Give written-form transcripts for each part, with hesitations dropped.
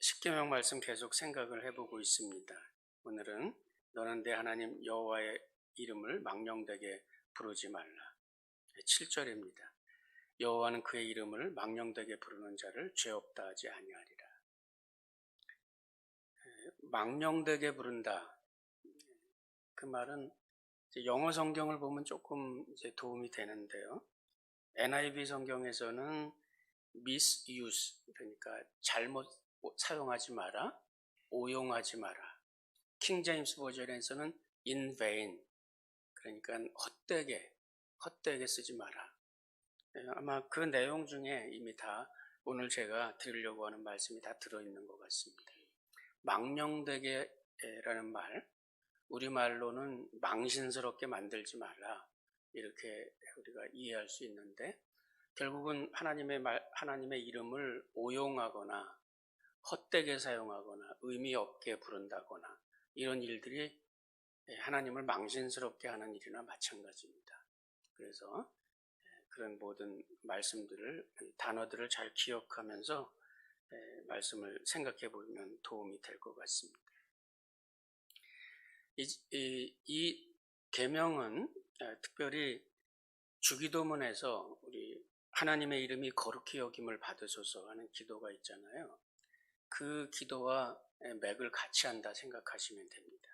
십계명 말씀 계속 생각을 해보고 있습니다. 오늘은 너는 내 하나님 여호와의 이름을 망령되게 부르지 말라. 7절입니다. 여호와는 그의 이름을 망령되게 부르는 자를 죄 없다 하지 아니하리라. 망령되게 부른다. 그 말은 영어 성경을 보면 조금 도움이 되는데요. NIV 성경에서는 misuse, 그러니까 잘못 사용하지 마라, 오용하지 마라. 킹 제임스 버전에서는 in vain, 그러니까 헛되게 쓰지 마라. 아마 그 내용 중에 이미 다 오늘 제가 드리려고 하는 말씀이 다 들어있는 것 같습니다. 망령되게라는 말, 우리말로는 망신스럽게 만들지 말라, 이렇게 우리가 이해할 수 있는데, 결국은 하나님의 이름을 오용하거나 헛되게 사용하거나 의미 없게 부른다거나 이런 일들이 하나님을 망신스럽게 하는 일이나 마찬가지입니다. 그래서 그런 모든 말씀들을, 단어들을 잘 기억하면서 말씀을 생각해 보면 도움이 될 것 같습니다. 이 계명은 특별히 주기도문에서 우리 하나님의 이름이 거룩히 여김을 받으소서 하는 기도가 있잖아요. 그 기도와 맥을 같이 한다 생각하시면 됩니다.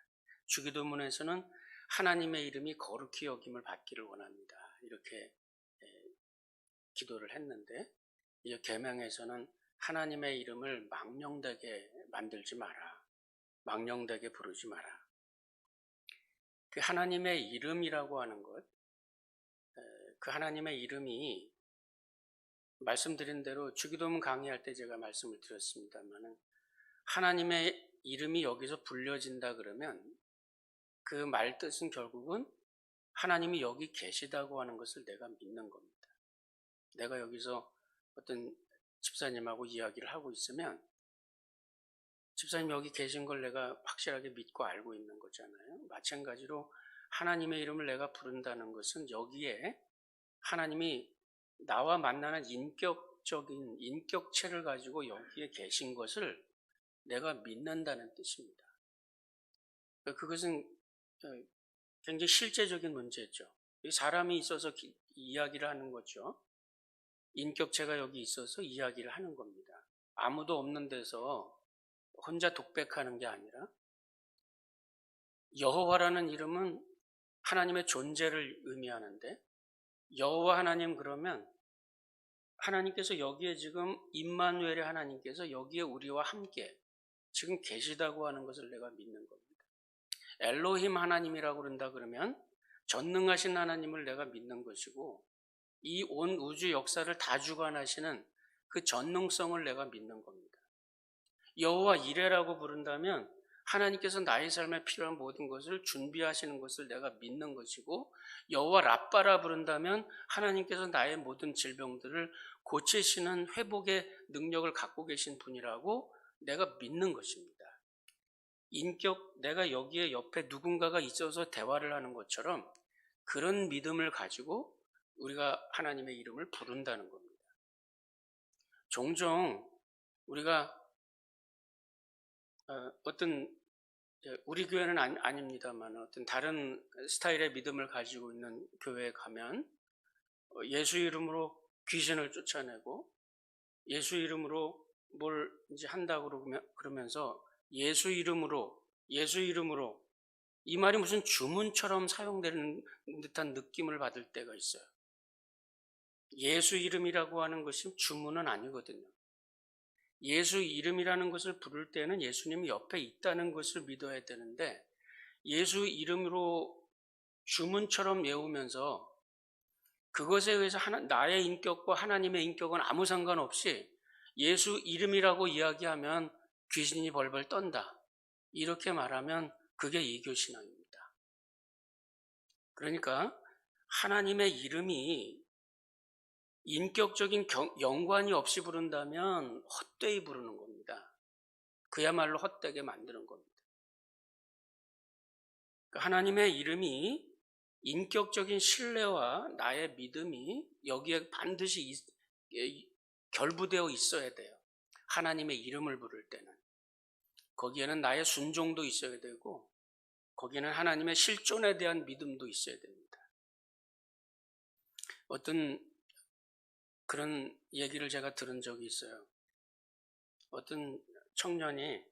주기도문에서는 하나님의 이름이 거룩히 여김을 받기를 원합니다, 이렇게 기도를 했는데, 이 계명에서는 하나님의 이름을 망령되게 만들지 마라, 망령되게 부르지 마라. 그 하나님의 이름이라고 하는 것, 그 하나님의 이름이 말씀드린 대로 주기도문 강의할 때 제가 말씀을 드렸습니다만, 하나님의 이름이 여기서 불려진다 그러면 그 말 뜻은 결국은 하나님이 여기 계시다고 하는 것을 내가 믿는 겁니다. 내가 여기서 어떤 집사님하고 이야기를 하고 있으면 집사님 여기 계신 걸 내가 확실하게 믿고 알고 있는 거잖아요. 마찬가지로 하나님의 이름을 내가 부른다는 것은 여기에 하나님이 나와 만나는 인격적인 인격체를 가지고 여기에 계신 것을 내가 믿는다는 뜻입니다. 그것은 굉장히 실제적인 문제죠. 사람이 있어서 이야기를 하는 거죠. 인격체가 여기 있어서 이야기를 하는 겁니다. 아무도 없는 데서 혼자 독백하는 게 아니라, 여호와라는 이름은 하나님의 존재를 의미하는데, 여호와 하나님 그러면 하나님께서 여기에 지금 임마누엘의 하나님께서 여기에 우리와 함께 지금 계시다고 하는 것을 내가 믿는 겁니다. 엘로힘 하나님이라고 그런다 그러면 전능하신 하나님을 내가 믿는 것이고, 이 온 우주 역사를 다 주관하시는 그 전능성을 내가 믿는 겁니다. 여호와 이레라고 부른다면 하나님께서 나의 삶에 필요한 모든 것을 준비하시는 것을 내가 믿는 것이고, 여호와 라빠라 부른다면 하나님께서 나의 모든 질병들을 고치시는 회복의 능력을 갖고 계신 분이라고 내가 믿는 것입니다. 내가 여기에 옆에 누군가가 있어서 대화를 하는 것처럼 그런 믿음을 가지고 우리가 하나님의 이름을 부른다는 겁니다. 종종 우리가 우리 교회는 아닙니다만 어떤 다른 스타일의 믿음을 가지고 있는 교회에 가면 예수 이름으로 귀신을 쫓아내고 예수 이름으로 뭘 이제 한다고 그러면서 예수 이름으로 이 말이 무슨 주문처럼 사용되는 듯한 느낌을 받을 때가 있어요. 예수 이름이라고 하는 것이 주문은 아니거든요. 예수 이름이라는 것을 부를 때는 예수님이 옆에 있다는 것을 믿어야 되는데, 예수 이름으로 주문처럼 외우면서 그것에 의해서 나의 인격과 하나님의 인격은 아무 상관없이 예수 이름이라고 이야기하면 귀신이 벌벌 떤다, 이렇게 말하면 그게 이교신앙입니다. 그러니까 하나님의 이름이 인격적인 연관이 없이 부른다면 헛되이 부르는 겁니다. 그야말로 헛되게 만드는 겁니다. 하나님의 이름이 인격적인 신뢰와 나의 믿음이 여기에 반드시 결부되어 있어야 돼요. 하나님의 이름을 부를 때는 거기에는 나의 순종도 있어야 되고 거기에는 하나님의 실존에 대한 믿음도 있어야 됩니다. 어떤 그런 얘기를 제가 들은 적이 있어요. 어떤 청년이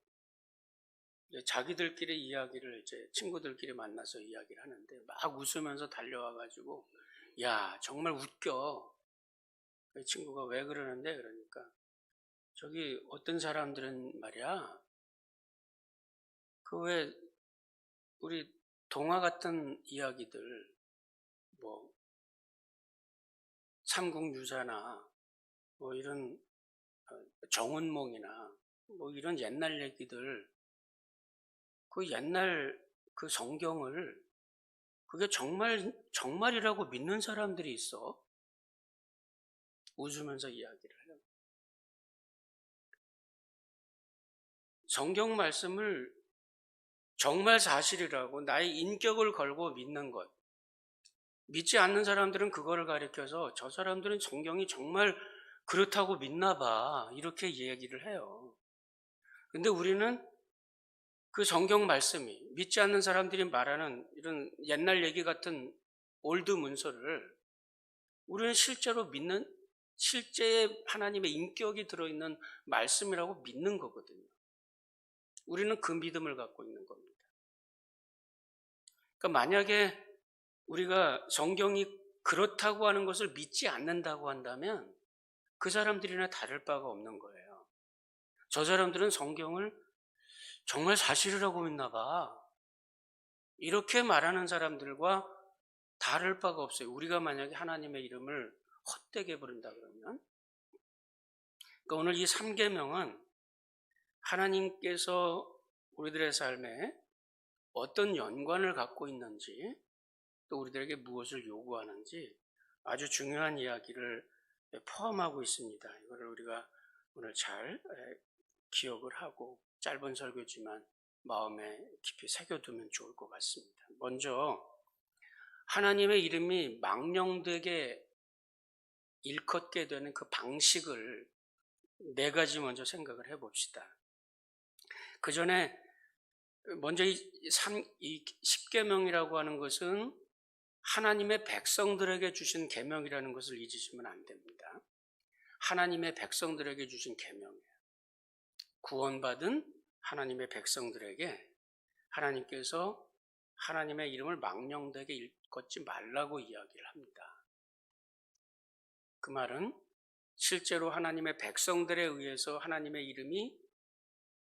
자기들끼리 이야기를 이제 친구들끼리 만나서 이야기를 하는데 막 웃으면서 달려와가지고 야 정말 웃겨. 그 친구가 왜 그러는데 그러니까 저기 어떤 사람들은 말이야 그 왜 우리 동화 같은 이야기들 뭐 삼국유사나 뭐 이런 정은몽이나 뭐 이런 옛날 얘기들 그 옛날 그 성경을 그게 정말이라고 믿는 사람들이 있어. 웃으면서 이야기를 해요. 성경 말씀을 정말 사실이라고 나의 인격을 걸고 믿는 것. 믿지 않는 사람들은 그거를 가리켜서 저 사람들은 성경이 정말 그렇다고 믿나 봐. 이렇게 얘기를 해요. 근데 우리는 그 성경 말씀이 믿지 않는 사람들이 말하는 이런 옛날 얘기 같은 올드 문서를 우리는 실제로 믿는 실제의 하나님의 인격이 들어있는 말씀이라고 믿는 거거든요. 우리는 그 믿음을 갖고 있는 겁니다. 그러니까 만약에 우리가 성경이 그렇다고 하는 것을 믿지 않는다고 한다면 그 사람들이나 다를 바가 없는 거예요. 저 사람들은 성경을 정말 사실이라고 믿나 봐. 이렇게 말하는 사람들과 다를 바가 없어요. 우리가 만약에 하나님의 이름을 헛되게 부른다 그러면. 그러니까 오늘 이 3계명은 하나님께서 우리들의 삶에 어떤 연관을 갖고 있는지 또 우리들에게 무엇을 요구하는지 아주 중요한 이야기를 포함하고 있습니다. 이거를 우리가 오늘 잘 기억을 하고 짧은 설교지만 마음에 깊이 새겨두면 좋을 것 같습니다. 먼저 하나님의 이름이 망령되게 일컫게 되는 그 방식을 4가지 먼저 생각을 해봅시다. 그 전에 먼저 이 10계명이라고 하는 것은 하나님의 백성들에게 주신 계명이라는 것을 잊으시면 안 됩니다. 하나님의 백성들에게 주신 계명이에요. 구원받은 하나님의 백성들에게 하나님께서 하나님의 이름을 망령되게 일컫지 말라고 이야기를 합니다. 그 말은 실제로 하나님의 백성들에 의해서 하나님의 이름이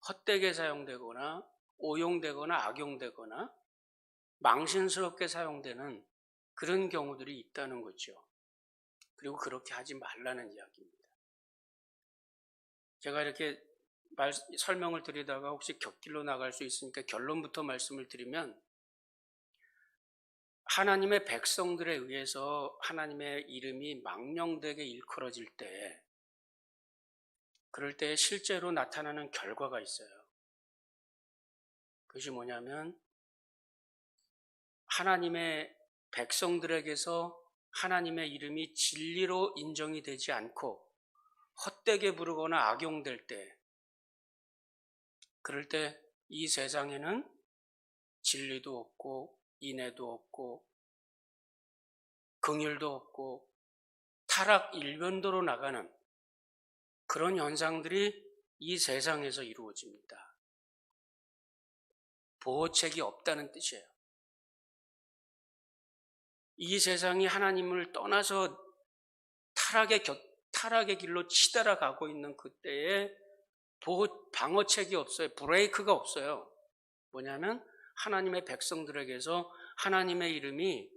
헛되게 사용되거나 오용되거나 악용되거나 망신스럽게 사용되는 그런 경우들이 있다는 거죠. 그리고 그렇게 하지 말라는 이야기입니다. 제가 이렇게 설명을 드리다가 혹시 곁길로 나갈 수 있으니까 결론부터 말씀을 드리면 하나님의 백성들에 의해서 하나님의 이름이 망령되게 일컬어질 때 그럴 때 실제로 나타나는 결과가 있어요. 그것이 뭐냐면 하나님의 백성들에게서 하나님의 이름이 진리로 인정이 되지 않고 헛되게 부르거나 악용될 때 그럴 때 이 세상에는 진리도 없고 인애도 없고 긍휼도 없고 타락 일변도로 나가는 그런 현상들이 이 세상에서 이루어집니다. 보호책이 없다는 뜻이에요. 이 세상이 하나님을 떠나서 타락의 길로 치달아 가고 있는 그때에 방어책이 없어요. 브레이크가 없어요. 뭐냐면 하나님의 백성들에게서 하나님의 이름이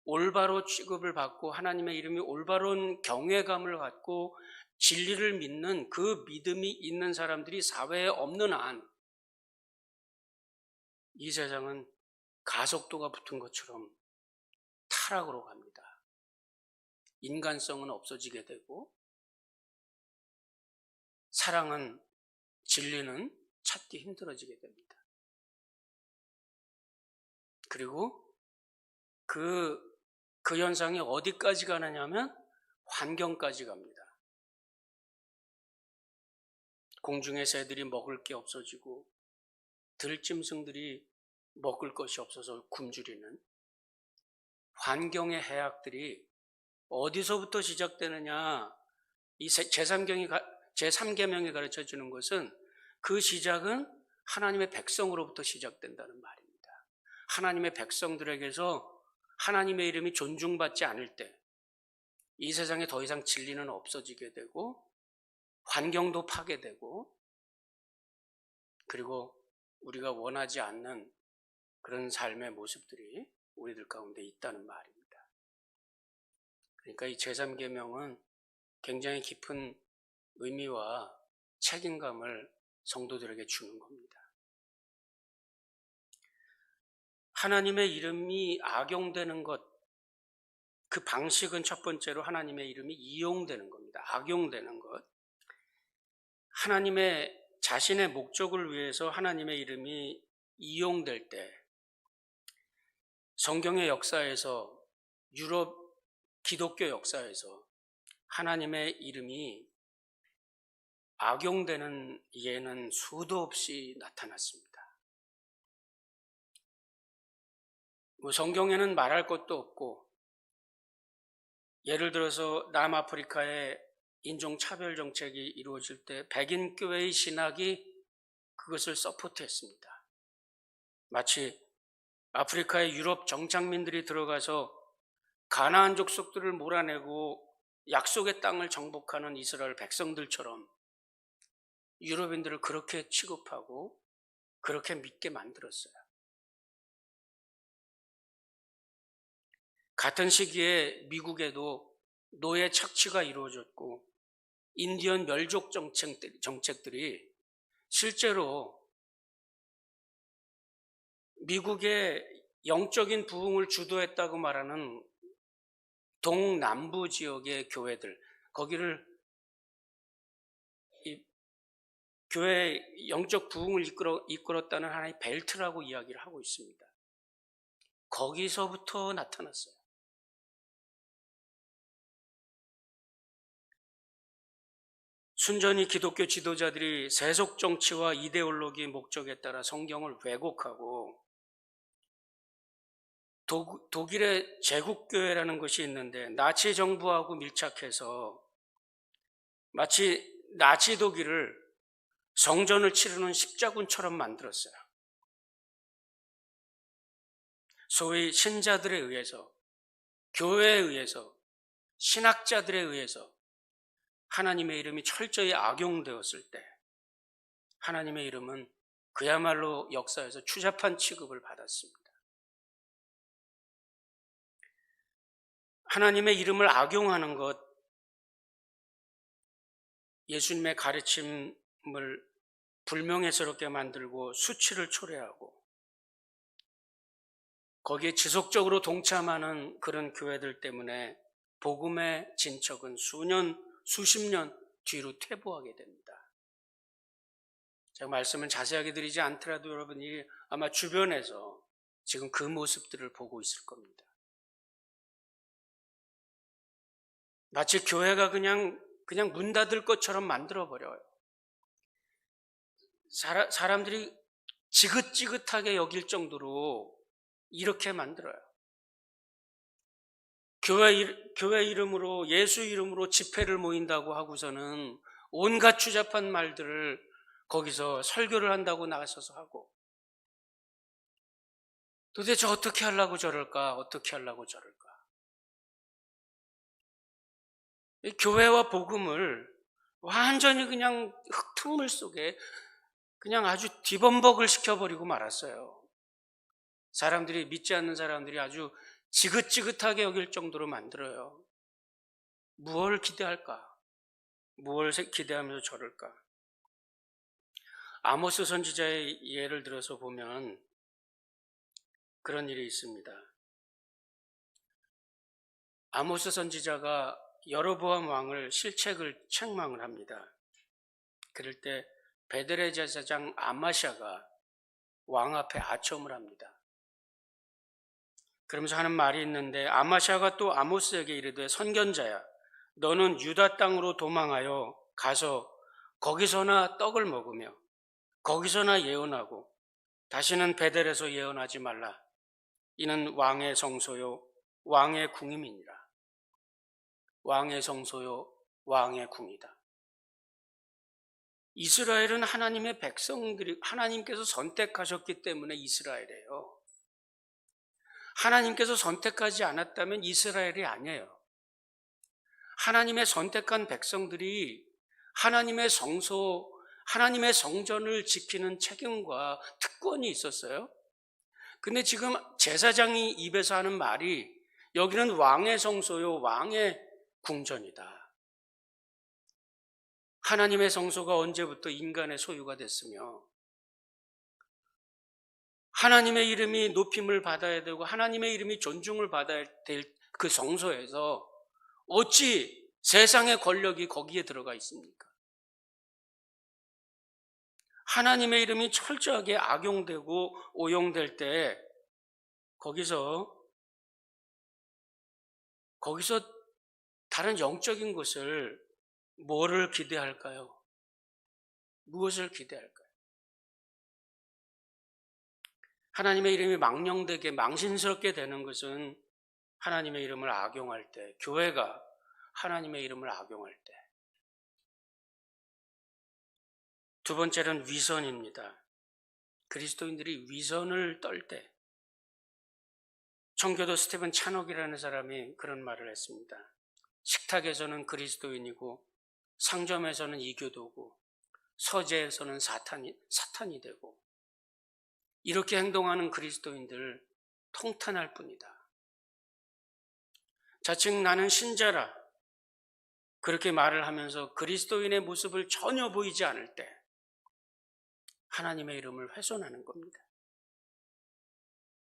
올바로 취급을 받고 하나님의 이름이 올바른 경외감을 갖고 진리를 믿는 그 믿음이 있는 사람들이 사회에 없는 한 이 세상은 가속도가 붙은 것처럼 타락으로 갑니다. 인간성은 없어지게 되고 사랑은 진리는 찾기 힘들어지게 됩니다. 그리고 그 현상이 어디까지 가느냐면 환경까지 갑니다. 공중의 새들이 먹을 게 없어지고 들짐승들이 먹을 것이 없어서 굶주리는 환경의 해악들이 어디서부터 시작되느냐? 이 제3계명이 가르쳐 주는 것은 그 시작은 하나님의 백성으로부터 시작된다는 말입니다. 하나님의 백성들에게서 하나님의 이름이 존중받지 않을 때 이 세상에 더 이상 진리는 없어지게 되고 환경도 파괴되고 그리고 우리가 원하지 않는 그런 삶의 모습들이 우리들 가운데 있다는 말입니다. 그러니까 이 제3계명은 굉장히 깊은 의미와 책임감을 성도들에게 주는 겁니다. 하나님의 이름이 악용되는 것, 그 방식은 첫 번째로 하나님의 이름이 이용되는 겁니다. 악용되는 것. 하나님의 자신의 목적을 위해서 하나님의 이름이 이용될 때 성경의 역사에서 유럽 기독교 역사에서 하나님의 이름이 악용되는 예는 수도 없이 나타났습니다. 성경에는 말할 것도 없고 예를 들어서 남아프리카의 인종차별 정책이 이루어질 때 백인교회의 신학이 그것을 서포트했습니다. 마치 아프리카의 유럽 정착민들이 들어가서 가나안 족속들을 몰아내고 약속의 땅을 정복하는 이스라엘 백성들처럼 유럽인들을 그렇게 취급하고 그렇게 믿게 만들었어요. 같은 시기에 미국에도 노예 착취가 이루어졌고 인디언 멸족 정책들이 실제로 미국의 영적인 부흥을 주도했다고 말하는 동남부 지역의 교회들, 거기를 이 교회의 영적 부흥을 이끌었다는 하나의 벨트라고 이야기를 하고 있습니다. 거기서부터 나타났어요. 순전히 기독교 지도자들이 세속 정치와 이데올로기의 목적에 따라 성경을 왜곡하고 독일의 제국교회라는 것이 있는데 나치 정부하고 밀착해서 마치 나치 독일을 성전을 치르는 십자군처럼 만들었어요. 소위 신자들에 의해서, 교회에 의해서, 신학자들에 의해서 하나님의 이름이 철저히 악용되었을 때 하나님의 이름은 그야말로 역사에서 추잡한 취급을 받았습니다. 하나님의 이름을 악용하는 것, 예수님의 가르침을 불명예스럽게 만들고 수치를 초래하고 거기에 지속적으로 동참하는 그런 교회들 때문에 복음의 진척은 수십 년 뒤로 퇴보하게 됩니다. 제가 말씀을 자세하게 드리지 않더라도 여러분이 아마 주변에서 지금 그 모습들을 보고 있을 겁니다. 마치 교회가 그냥 문 닫을 것처럼 만들어버려요. 사람들이 지긋지긋하게 여길 정도로 이렇게 만들어요. 교회 이름으로, 예수 이름으로 집회를 모인다고 하고서는 온갖 추잡한 말들을 거기서 설교를 한다고 나서서 하고 도대체 어떻게 하려고 저럴까? 어떻게 하려고 저럴까? 이 교회와 복음을 완전히 그냥 흙탕물 속에 그냥 아주 뒤범벅을 시켜버리고 말았어요. 사람들이, 믿지 않는 사람들이 아주 지긋지긋하게 여길 정도로 만들어요. 무엇을 기대할까? 무엇을 기대하면서 저럴까? 아모스 선지자의 예를 들어서 보면 그런 일이 있습니다. 아모스 선지자가 여로보암 왕을 실책을 책망을 합니다. 그럴 때 베델의 제사장 아마샤가 왕 앞에 아첨을 합니다. 그러면서 하는 말이 있는데 아마샤가 또 아모스에게 이르되 선견자야, 너는 유다 땅으로 도망하여 가서 거기서나 떡을 먹으며 거기서나 예언하고 다시는 베델에서 예언하지 말라. 이는 왕의 성소요 왕의 궁임이니라. 왕의 성소요 왕의 궁이다. 이스라엘은 하나님의 백성들이 하나님께서 선택하셨기 때문에 이스라엘이에요. 하나님께서 선택하지 않았다면 이스라엘이 아니에요. 하나님의 선택한 백성들이 하나님의 성소, 하나님의 성전을 지키는 책임과 특권이 있었어요. 근데 지금 제사장이 입에서 하는 말이 여기는 왕의 성소요 왕의 궁전이다. 하나님의 성소가 언제부터 인간의 소유가 됐으며 하나님의 이름이 높임을 받아야 되고 하나님의 이름이 존중을 받아야 될 그 성소에서 어찌 세상의 권력이 거기에 들어가 있습니까? 하나님의 이름이 철저하게 악용되고 오용될 때 거기서 다른 영적인 것을 뭐를 기대할까요? 무엇을 기대할까요? 하나님의 이름이 망령되게 망신스럽게 되는 것은 하나님의 이름을 악용할 때, 교회가 하나님의 이름을 악용할 때. 두 번째는 위선입니다. 그리스도인들이 위선을 떨 때. 청교도 스티븐 찬옥이라는 사람이 그런 말을 했습니다. 식탁에서는 그리스도인이고 상점에서는 이교도고 서재에서는 사탄이 되고 이렇게 행동하는 그리스도인들 통탄할 뿐이다. 자칭 나는 신자라 그렇게 말을 하면서 그리스도인의 모습을 전혀 보이지 않을 때 하나님의 이름을 훼손하는 겁니다.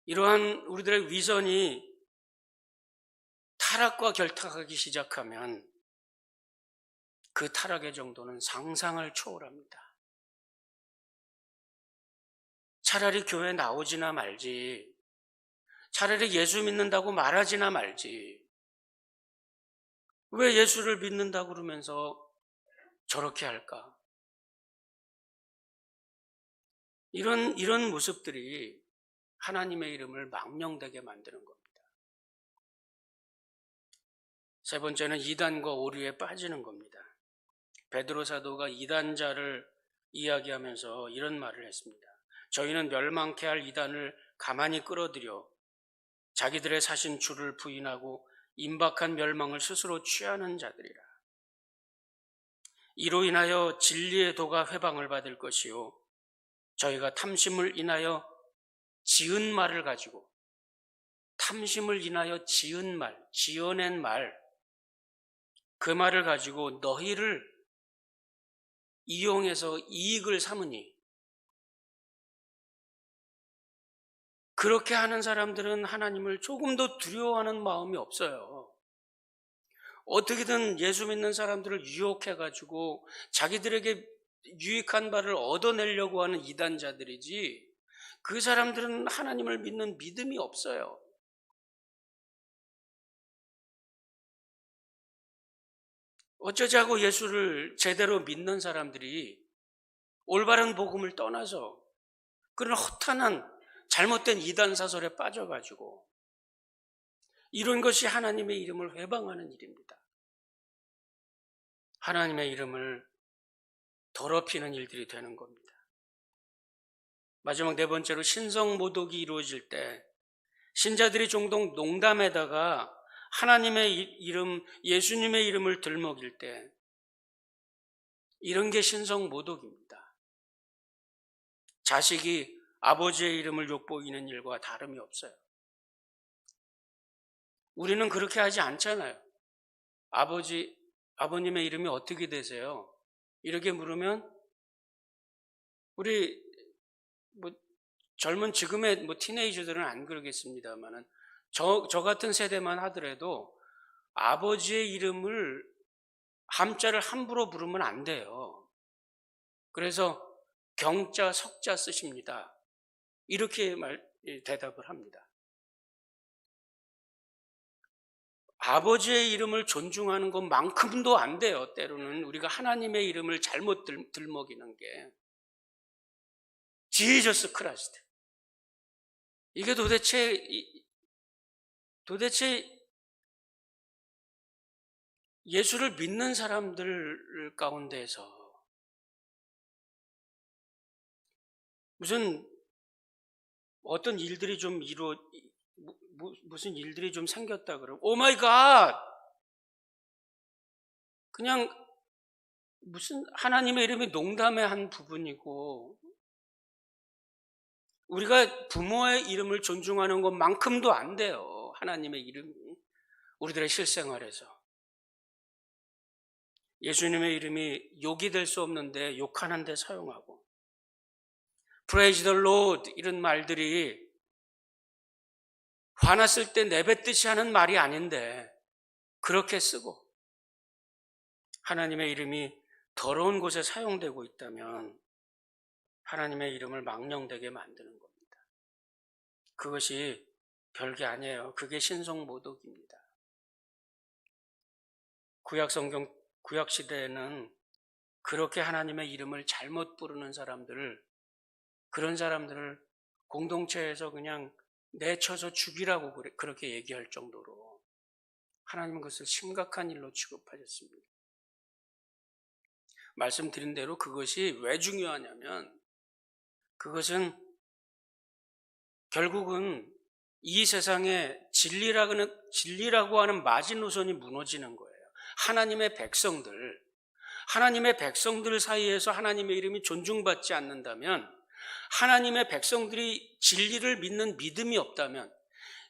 이러한 우리들의 위선이 타락과 결탁하기 시작하면 그 타락의 정도는 상상을 초월합니다. 차라리 교회 나오지나 말지, 차라리 예수 믿는다고 말하지나 말지, 왜 예수를 믿는다고 그러면서 저렇게 할까? 이런 모습들이 하나님의 이름을 망령되게 만드는 겁니다. 세 번째는 이단과 오류에 빠지는 겁니다. 베드로 사도가 이단자를 이야기하면서 이런 말을 했습니다. 저희는 멸망케 할 이단을 가만히 끌어들여 자기들의 사신 주를 부인하고 임박한 멸망을 스스로 취하는 자들이라. 이로 인하여 진리의 도가 회방을 받을 것이요 저희가 탐심을 인하여 지은 말을 가지고 탐심을 인하여 지은 말, 지어낸 말, 그 말을 가지고 너희를 이용해서 이익을 삼으니 그렇게 하는 사람들은 하나님을 조금 더 두려워하는 마음이 없어요. 어떻게든 예수 믿는 사람들을 유혹해가지고 자기들에게 유익한 바를 얻어내려고 하는 이단자들이지 그 사람들은 하나님을 믿는 믿음이 없어요. 어쩌자고 예수를 제대로 믿는 사람들이 올바른 복음을 떠나서 그런 허탄한 잘못된 이단 사설에 빠져가지고 이런 것이 하나님의 이름을 회방하는 일입니다. 하나님의 이름을 더럽히는 일들이 되는 겁니다. 마지막 네 번째로 신성 모독이 이루어질 때 신자들이 종종 농담에다가 하나님의 이름, 예수님의 이름을 들먹일 때 이런 게 신성 모독입니다. 자식이 아버지의 이름을 욕보이는 일과 다름이 없어요. 우리는 그렇게 하지 않잖아요. 아버님의 이름이 어떻게 되세요? 이렇게 물으면 우리 젊은 지금의 티네이저들은 안 그러겠습니다만은 저 같은 세대만 하더라도 아버지의 이름을 함자를 함부로 부르면 안 돼요. 그래서 경자, 석자 쓰십니다. 이렇게 대답을 합니다. 아버지의 이름을 존중하는 것만큼도 안 돼요. 때로는 우리가 하나님의 이름을 잘못 들먹이는 게. 지저스 크라이스트. 이게 도대체 예수를 믿는 사람들 가운데서 무슨 어떤 일들이 좀 무슨 일들이 좀 생겼다 그러면 오 마이 갓! 그냥 무슨 하나님의 이름이 농담의 한 부분이고 우리가 부모의 이름을 존중하는 것만큼도 안 돼요. 하나님의 이름이 우리들의 실생활에서. 예수님의 이름이 욕이 될 수 없는데 욕하는 데 사용하고 Praise the Lord 이런 말들이 화났을 때 내뱉듯이 하는 말이 아닌데 그렇게 쓰고 하나님의 이름이 더러운 곳에 사용되고 있다면 하나님의 이름을 망령되게 만드는 겁니다. 그것이 별게 아니에요. 그게 신성모독입니다. 구약성경 구약시대에는 그렇게 하나님의 이름을 잘못 부르는 그런 사람들을 공동체에서 그냥 내쳐서 죽이라고 그렇게 얘기할 정도로 하나님은 그것을 심각한 일로 취급하셨습니다. 말씀드린 대로 그것이 왜 중요하냐면 그것은 결국은 이 세상에 진리라고 하는 마지노선이 무너지는 거예요. 하나님의 백성들 사이에서 하나님의 이름이 존중받지 않는다면 하나님의 백성들이 진리를 믿는 믿음이 없다면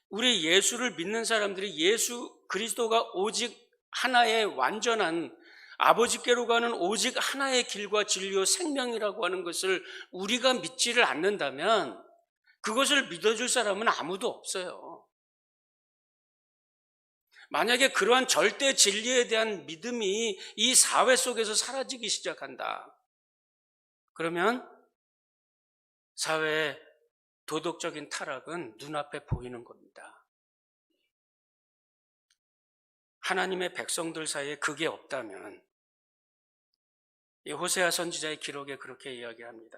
우리 예수를 믿는 사람들이 예수 그리스도가 오직 하나의 완전한 아버지께로 가는 오직 하나의 길과 진리요 생명이라고 하는 것을 우리가 믿지를 않는다면 그것을 믿어줄 사람은 아무도 없어요. 만약에 그러한 절대 진리에 대한 믿음이 이 사회 속에서 사라지기 시작한다. 그러면 사회의 도덕적인 타락은 눈앞에 보이는 겁니다. 하나님의 백성들 사이에 그게 없다면 이 호세아 선지자의 기록에 그렇게 이야기합니다.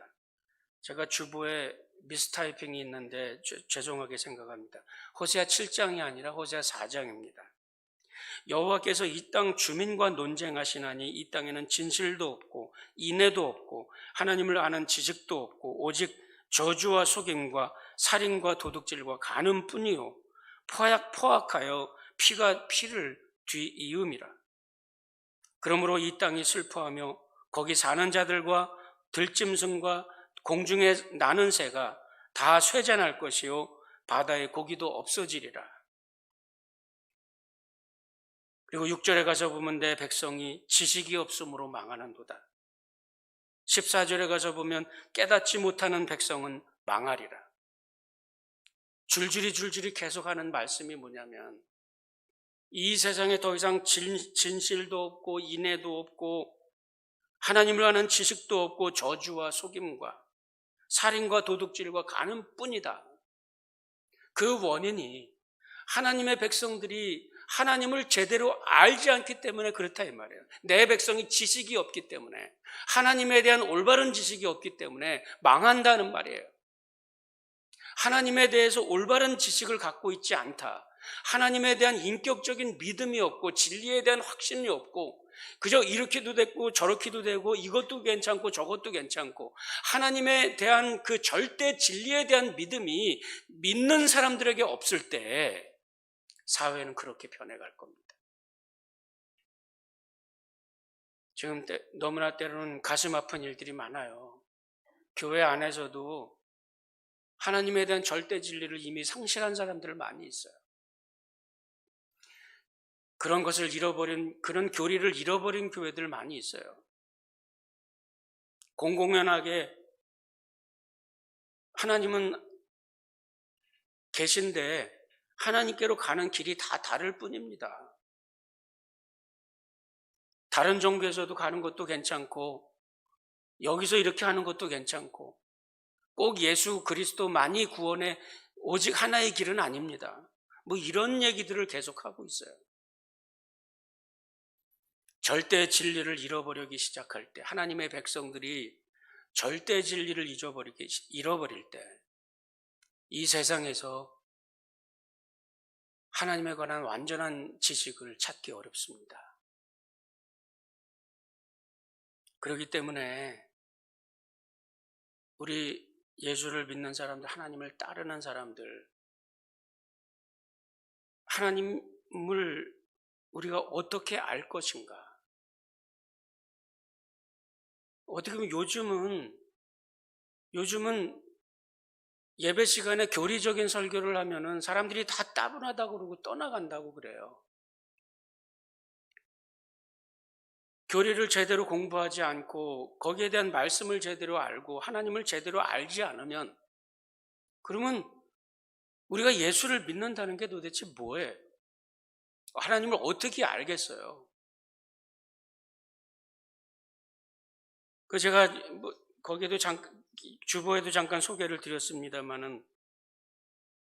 제가 주보에 미스타이핑이 있는데 죄송하게 생각합니다. 호세아 7장이 아니라 호세아 4장입니다. 여호와께서 이 땅 주민과 논쟁하시나니 이 땅에는 진실도 없고 인애도 없고 하나님을 아는 지식도 없고 오직 저주와 속임과 살인과 도둑질과 간음뿐이요 포악하여 피가 피를 뒤이음이라. 그러므로 이 땅이 슬퍼하며 거기 사는 자들과 들짐승과 공중에 나는 새가 다 쇠잔할 것이요 바다의 고기도 없어지리라. 그리고 6절에 가서 보면 내 백성이 지식이 없으므로 망하는도다. 14절에 가서 보면 깨닫지 못하는 백성은 망하리라. 줄줄이 계속하는 말씀이 뭐냐면 이 세상에 더 이상 진실도 없고 인애도 없고 하나님을 아는 지식도 없고 저주와 속임과 살인과 도둑질과 간음뿐이다. 그 원인이 하나님의 백성들이 하나님을 제대로 알지 않기 때문에 그렇다 이 말이에요. 내 백성이 지식이 없기 때문에 하나님에 대한 올바른 지식이 없기 때문에 망한다는 말이에요. 하나님에 대해서 올바른 지식을 갖고 있지 않다. 하나님에 대한 인격적인 믿음이 없고 진리에 대한 확신이 없고 그저 이렇게도 됐고 저렇게도 되고 이것도 괜찮고 저것도 괜찮고 하나님에 대한 그 절대 진리에 대한 믿음이 믿는 사람들에게 없을 때 사회는 그렇게 변해갈 겁니다. 지금 너무나 때로는 가슴 아픈 일들이 많아요. 교회 안에서도 하나님에 대한 절대 진리를 이미 상실한 사람들 많이 있어요. 그런 것을 잃어버린, 그런 교리를 잃어버린 교회들 많이 있어요. 공공연하게 하나님은 계신데 하나님께로 가는 길이 다 다를 뿐입니다. 다른 종교에서도 가는 것도 괜찮고 여기서 이렇게 하는 것도 괜찮고 꼭 예수 그리스도만이 구원의 오직 하나의 길은 아닙니다. 뭐 이런 얘기들을 계속하고 있어요. 절대 진리를 잃어버리기 시작할 때, 하나님의 백성들이 절대 진리를 잃어버릴 때, 이 세상에서 하나님에 관한 완전한 지식을 찾기 어렵습니다. 그렇기 때문에 우리 예수를 믿는 사람들, 하나님을 따르는 사람들, 하나님을 우리가 어떻게 알 것인가? 어떻게 보면 요즘은 예배 시간에 교리적인 설교를 하면은 사람들이 다 따분하다고 그러고 떠나간다고 그래요. 교리를 제대로 공부하지 않고 거기에 대한 말씀을 제대로 알고 하나님을 제대로 알지 않으면, 그러면 우리가 예수를 믿는다는 게 도대체 뭐예요? 하나님을 어떻게 알겠어요? 제가 거기에도 주보에도 잠깐 소개를 드렸습니다만은,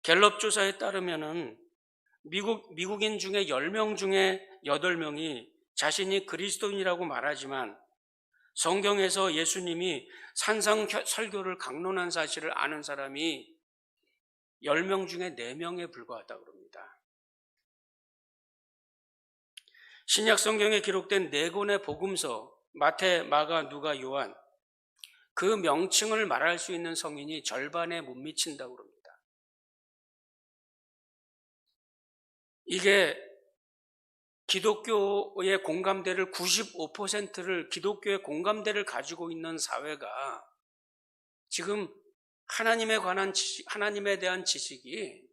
갤럽 조사에 따르면은 미국인 중에 10명 중에 8명이 자신이 그리스도인이라고 말하지만 성경에서 예수님이 산상 설교를 강론한 사실을 아는 사람이 10명 중에 4명에 불과하다고 합니다. 신약 성경에 기록된 4권의 복음서, 마태, 마가, 누가, 요한, 그 명칭을 말할 수 있는 성인이 절반에 못 미친다고 합니다. 이게 기독교의 공감대를 95%를 기독교의 공감대를 가지고 있는 사회가 지금 하나님에 관한 하나님에 대한 지식이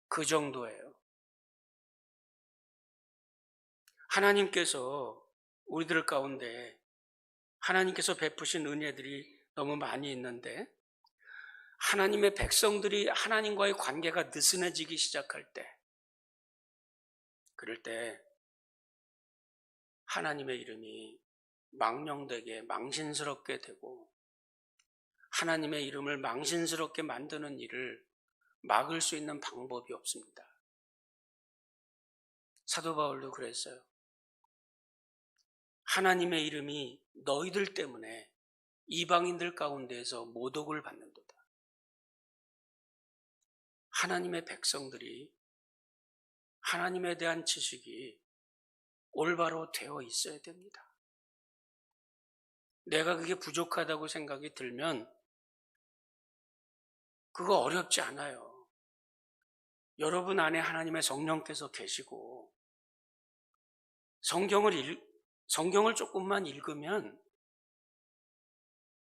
그 정도예요. 하나님께서 우리들 가운데 하나님께서 베푸신 은혜들이 너무 많이 있는데, 하나님의 백성들이 하나님과의 관계가 느슨해지기 시작할 때, 그럴 때 하나님의 이름이 망령되게 망신스럽게 되고 하나님의 이름을 망신스럽게 만드는 일을 막을 수 있는 방법이 없습니다. 사도 바울도 그랬어요. 하나님의 이름이 너희들 때문에 이방인들 가운데에서 모독을 받는도다. 하나님의 백성들이 하나님에 대한 지식이 올바로 되어 있어야 됩니다. 내가 그게 부족하다고 생각이 들면 그거 어렵지 않아요. 여러분 안에 하나님의 성령께서 계시고 성경을 조금만 읽으면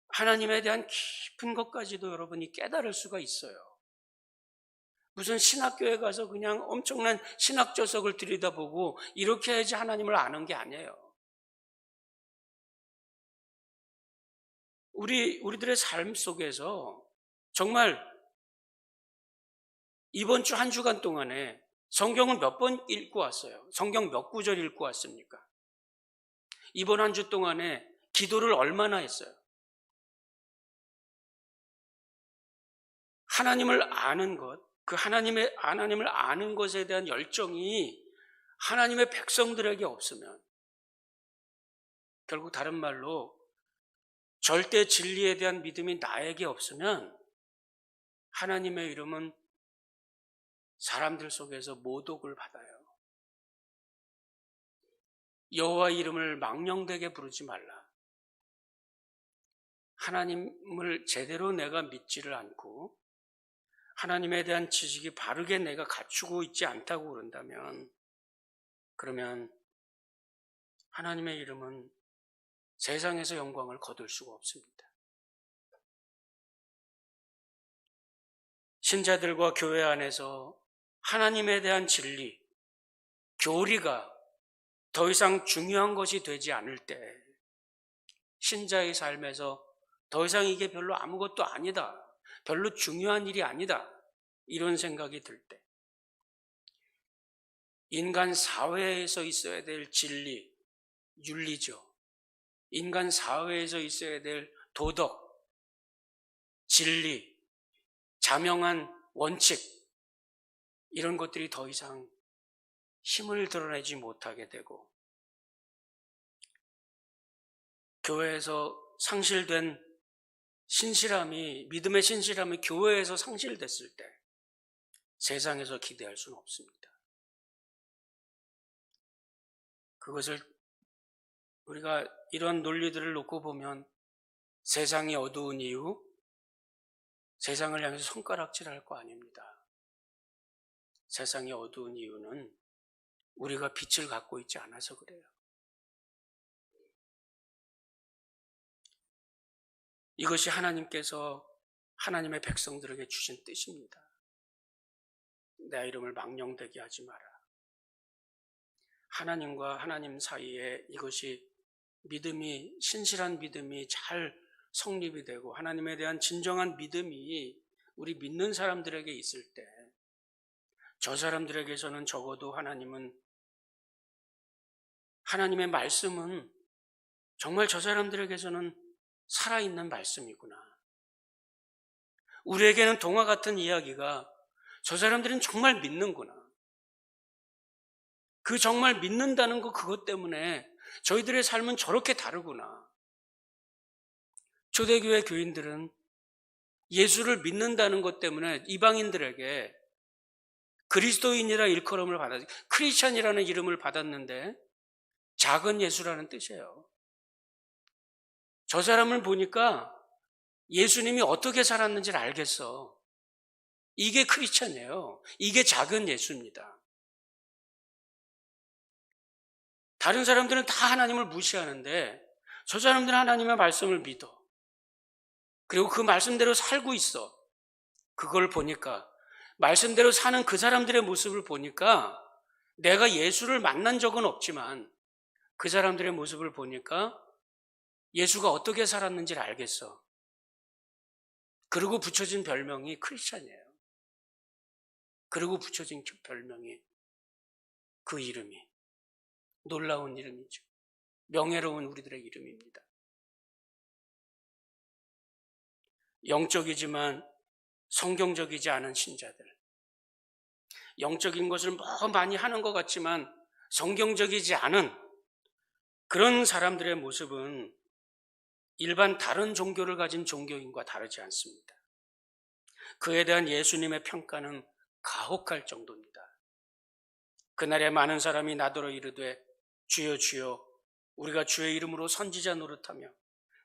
하나님에 대한 깊은 것까지도 여러분이 깨달을 수가 있어요. 무슨 신학교에 가서 그냥 엄청난 신학 저석을 들여다보고 이렇게 해야지 하나님을 아는 게 아니에요. 우리들의 삶 속에서 정말 이번 주 한 주간 동안에 성경을 몇 번 읽고 왔어요? 성경 몇 구절 읽고 왔습니까? 이번 한 주 동안에 기도를 얼마나 했어요? 하나님을 아는 것, 그 하나님을 아는 것에 대한 열정이 하나님의 백성들에게 없으면, 결국 다른 말로 절대 진리에 대한 믿음이 나에게 없으면 하나님의 이름은 사람들 속에서 모독을 받아요. 여호와 이름을 망령되게 부르지 말라. 하나님을 제대로 내가 믿지를 않고 하나님에 대한 지식이 바르게 내가 갖추고 있지 않다고 그런다면, 그러면 하나님의 이름은 세상에서 영광을 거둘 수가 없습니다. 신자들과 교회 안에서 하나님에 대한 진리, 교리가 더 이상 중요한 것이 되지 않을 때, 신자의 삶에서 더 이상 이게 별로 아무것도 아니다, 별로 중요한 일이 아니다, 이런 생각이 들 때, 인간 사회에서 있어야 될 진리, 윤리죠. 인간 사회에서 있어야 될 도덕, 진리, 자명한 원칙, 이런 것들이 더 이상 힘을 드러내지 못하게 되고 교회에서 상실된 신실함이, 믿음의 신실함이 교회에서 상실됐을 때 세상에서 기대할 수는 없습니다. 그것을 우리가 이런 논리들을 놓고 보면 세상이 어두운 이유, 세상을 향해서 손가락질할 거 아닙니다. 세상이 어두운 이유는 우리가 빛을 갖고 있지 않아서 그래요. 이것이 하나님께서 하나님의 백성들에게 주신 뜻입니다. 내 이름을 망령되게 하지 마라. 하나님과 하나님 사이에 이것이 믿음이, 신실한 믿음이 잘 성립이 되고 하나님에 대한 진정한 믿음이 우리 믿는 사람들에게 있을 때 저 사람들에게서는 적어도 하나님의 말씀은 정말 저 사람들에게서는 살아있는 말씀이구나. 우리에게는 동화 같은 이야기가 저 사람들은 정말 믿는구나. 그 정말 믿는다는 거 그것 때문에 저희들의 삶은 저렇게 다르구나. 초대교회 교인들은 예수를 믿는다는 것 때문에 이방인들에게 그리스도인이라 일컬음을 받았어요. 크리스찬이라는 이름을 받았는데 작은 예수라는 뜻이에요. 저 사람을 보니까 예수님이 어떻게 살았는지를 알겠어. 이게 크리스찬이에요. 이게 작은 예수입니다. 다른 사람들은 다 하나님을 무시하는데 저 사람들은 하나님의 말씀을 믿어. 그리고 그 말씀대로 살고 있어. 그걸 보니까, 말씀대로 사는 그 사람들의 모습을 보니까 내가 예수를 만난 적은 없지만 그 사람들의 모습을 보니까 예수가 어떻게 살았는지를 알겠어. 그리고 붙여진 별명이 크리스찬이에요. 그리고 붙여진 별명이, 그 이름이 놀라운 이름이죠. 명예로운 우리들의 이름입니다. 영적이지만 성경적이지 않은 신자들, 영적인 것을 많이 하는 것 같지만 성경적이지 않은 그런 사람들의 모습은 일반 다른 종교를 가진 종교인과 다르지 않습니다. 그에 대한 예수님의 평가는 가혹할 정도입니다. 그날에 많은 사람이 나더러 이르되 주여 주여 우리가 주의 이름으로 선지자 노릇하며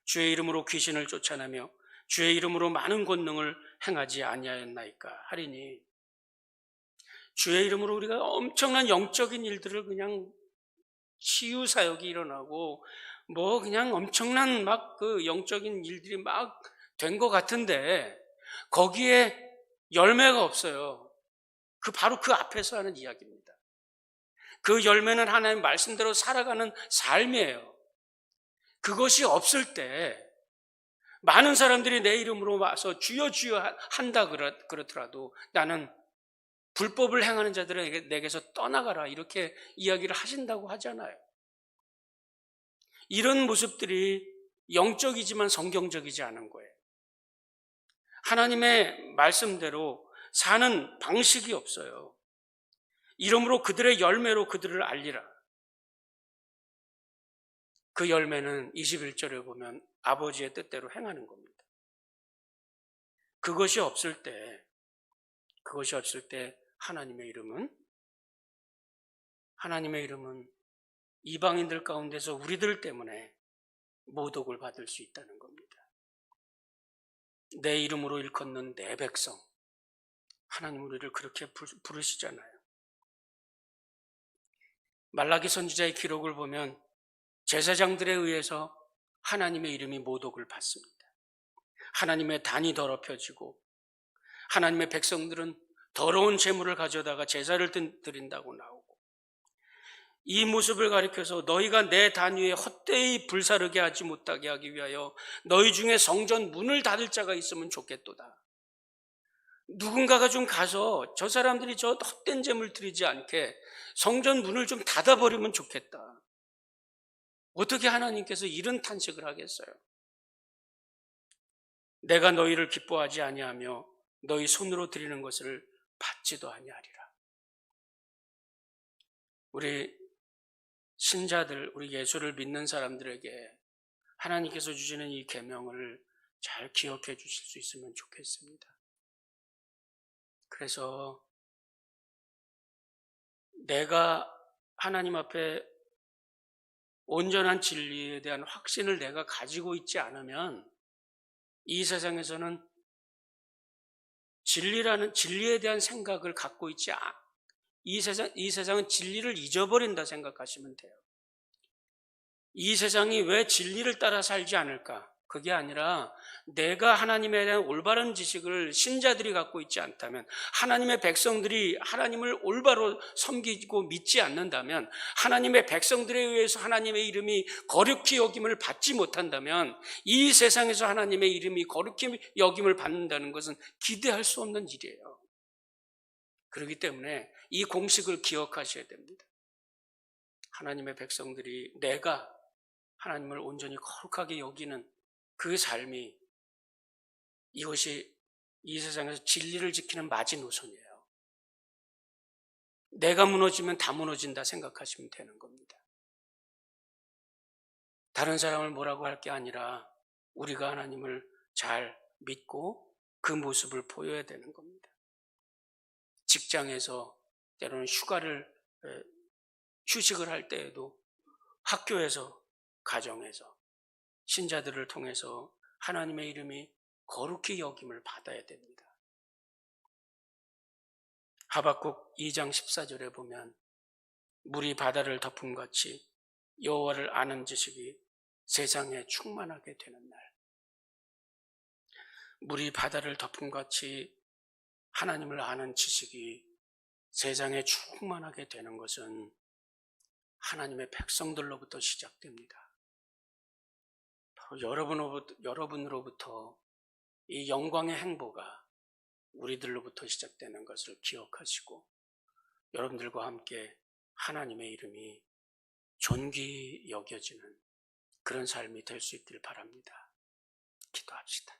주의 이름으로 귀신을 쫓아내며 주의 이름으로 많은 권능을 행하지 아니하였나이까 하리니, 주의 이름으로 우리가 엄청난 영적인 일들을 그냥 치유 사역이 일어나고 그냥 엄청난 그 영적인 일들이 막 된 것 같은데 거기에 열매가 없어요. 바로 그 앞에서 하는 이야기입니다. 그 열매는 하나님 말씀대로 살아가는 삶이에요. 그것이 없을 때 많은 사람들이 내 이름으로 와서 주여 주여 한다 그렇더라도 나는 불법을 행하는 자들은 내게서 떠나가라 이렇게 이야기를 하신다고 하잖아요. 이런 모습들이 영적이지만 성경적이지 않은 거예요. 하나님의 말씀대로 사는 방식이 없어요. 이러므로 그들의 열매로 그들을 알리라. 그 열매는 21절에 보면 아버지의 뜻대로 행하는 겁니다. 그것이 없을 때 하나님의 이름은 이방인들 가운데서 우리들 때문에 모독을 받을 수 있다는 겁니다. 내 이름으로 일컫는 내 백성, 하나님 우리를 그렇게 부르시잖아요. 말라기 선지자의 기록을 보면 제사장들에 의해서 하나님의 이름이 모독을 받습니다. 하나님의 단이 더럽혀지고 하나님의 백성들은 더러운 제물을 가져다가 제사를 드린다고 나오고, 이 모습을 가리켜서 너희가 내 단 위에 헛되이 불사르게 하지 못하게 하기 위하여 너희 중에 성전 문을 닫을 자가 있으면 좋겠도다. 누군가가 좀 가서 저 사람들이 저 헛된 제물 드리지 않게 성전 문을 좀 닫아버리면 좋겠다. 어떻게 하나님께서 이런 탄식을 하겠어요? 내가 너희를 기뻐하지 아니하며 너희 손으로 드리는 것을 받지도 아니하리라. 우리 신자들, 우리 예수를 믿는 사람들에게 하나님께서 주시는 이 계명을 잘 기억해 주실 수 있으면 좋겠습니다. 그래서 내가 하나님 앞에 온전한 진리에 대한 확신을 내가 가지고 있지 않으면 이 세상에서는 진리에 대한 생각을 갖고 이 세상은 진리를 잊어버린다 생각하시면 돼요. 이 세상이 왜 진리를 따라 살지 않을까? 그게 아니라 내가 하나님에 대한 올바른 지식을 신자들이 갖고 있지 않다면, 하나님의 백성들이 하나님을 올바로 섬기고 믿지 않는다면, 하나님의 백성들에 의해서 하나님의 이름이 거룩히 여김을 받지 못한다면, 이 세상에서 하나님의 이름이 거룩히 여김을 받는다는 것은 기대할 수 없는 일이에요. 그렇기 때문에 이 공식을 기억하셔야 됩니다. 하나님의 백성들이 내가 하나님을 온전히 거룩하게 여기는 그 삶이, 이것이 이 세상에서 진리를 지키는 마지노선이에요. 내가 무너지면 다 무너진다 생각하시면 되는 겁니다. 다른 사람을 뭐라고 할 게 아니라 우리가 하나님을 잘 믿고 그 모습을 보여야 되는 겁니다. 직장에서 때로는 휴식을 할 때에도, 학교에서, 가정에서 신자들을 통해서 하나님의 이름이 거룩히 여김을 받아야 됩니다. 하박국 2장 14절에 보면 물이 바다를 덮음같이 여호와를 아는 지식이 세상에 충만하게 되는 날, 물이 바다를 덮음같이 하나님을 아는 지식이 세상에 충만하게 되는 것은 하나님의 백성들로부터 시작됩니다. 여러분으로부터 이 영광의 행보가 우리들로부터 시작되는 것을 기억하시고, 여러분들과 함께 하나님의 이름이 존귀 여겨지는 그런 삶이 될 수 있길 바랍니다. 기도합시다.